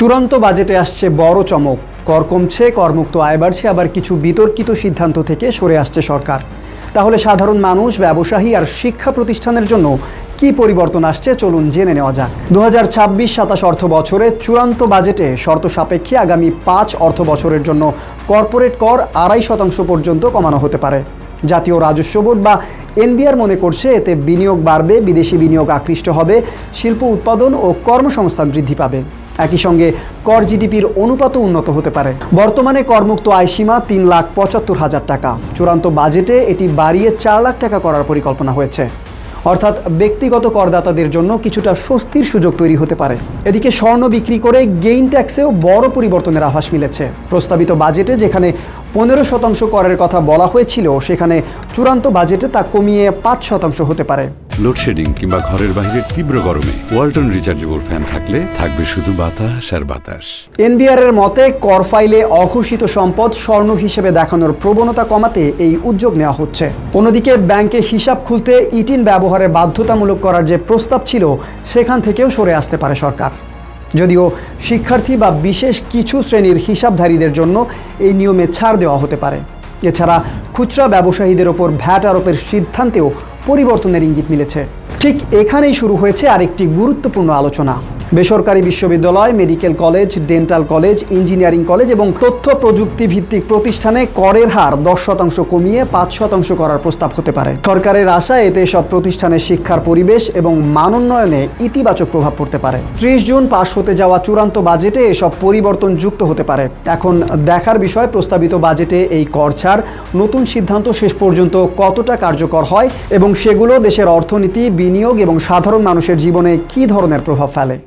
চূড়ান্ত বাজেটে আসছে বড় চমক। কর কমছে, করমুক্ত আয় বাড়ছে, আবার কিছু বিতর্কিত সিদ্ধান্ত থেকে সরে আসছে সরকার। তাহলে সাধারণ মানুষ, ব্যবসায়ী আর শিক্ষা প্রতিষ্ঠানের জন্য কি পরিবর্তন আসছে চলুন জেনে নেওয়া যাক। 2026-27 অর্থ বছরে চূড়ান্ত বাজেটে শর্ত সাপেক্ষে আগামী 5 অর্থ বছরের জন্য কর্পোরেট কর 2.5% পর্যন্ত কমানো হতে পারে। জাতীয় রাজস্ব বোর্ড বা এনবিআর মনে করছে এতে বিনিয়োগ বাড়বে, বিদেশি বিনিয়োগ আকৃষ্ট হবে, শিল্প উৎপাদন ও কর্মসংস্থান বৃদ্ধি পাবে। একই সঙ্গে কর জিডিপির অনুপাতও উন্নত হতে পারে। বর্তমানে করমুক্ত আয়সীমা 3,75,000 টাকা। চূড়ান্ত বাজেটে এটি বাড়িয়ে 4 লাখ টাকা করার পরিকল্পনা হয়েছে। অর্থাৎ ব্যক্তিগত করদাতাদের জন্য কিছুটা স্বস্তির সুযোগ তৈরি হতে পারে। এদিকে স্বর্ণ বিক্রি করে গেইন ট্যাক্সেও বড় পরিবর্তনের আভাস মিলেছে। প্রস্তাবিত বাজেটে যেখানে 15% করের কথা বলা হয়েছিল, সেখানে চূড়ান্ত বাজেটে তা কমিয়ে 5% হতে পারে। লোডশেডিং কিংবা ঘরের বাইরের তীব্র গরমে ওয়ালটন রিচার্জেবল ফ্যান থাকলে থাকবে শুধু বাতাস আর বাতাস। এনবিআর এর মতে কর ফাইলে অঘোষিত সম্পদ স্বর্ণ হিসেবে দেখানোর প্রবণতা কমাতে এই উদ্যোগ নেওয়া হচ্ছে। অন্যদিকে ব্যাংকে হিসাব খুলতে ইটিন ব্যবহারে বাধ্যতামূলক করার যে প্রস্তাব ছিল, সেখান থেকেও সরে আসতে পারে সরকার। যদিও শিক্ষার্থী বা বিশেষ কিছু শ্রেণীর হিসাবধারীদের জন্য এই নিয়মে ছাড় দেওয়া হতে পারে। এছাড়া খুচরা ব্যবসায়ীদের ওপর ভ্যাট আরোপের সিদ্ধান্তেও পরিবর্তনের ইঙ্গিত মিলেছে। ঠিক এখানেই শুরু হয়েছে আরেকটি গুরুত্বপূর্ণ আলোচনা। বেসরকারি বিশ্ববিদ্যালয়, medical college, dental college, engineering college এবং তথ্য প্রযুক্তি ভিত্তিক প্রতিষ্ঠানে করের হার 10% কমিয়ে 5% করার প্রস্তাব হতে পারে। সরকারের আশা এতে সব প্রতিষ্ঠানের শিক্ষার পরিবেশ এবং মান উন্নয়নে ইতিবাচক প্রভাব পড়তে পারে। 30 জুন পাশ হতে যাওয়া চূড়ান্ত বাজেটে এসব পরিবর্তন যুক্ত হতে পারে। এখন দেখার বিষয় প্রস্তাবিত বাজেটে এই কর ছাড় নতুন সিদ্ধান্ত শেষ পর্যন্ত কতটা কার্যকর হয় এবং সেগুলো দেশের অর্থনীতি, বিনিয়োগ এবং সাধারণ মানুষের জীবনে কী ধরনের প্রভাব ফেলে।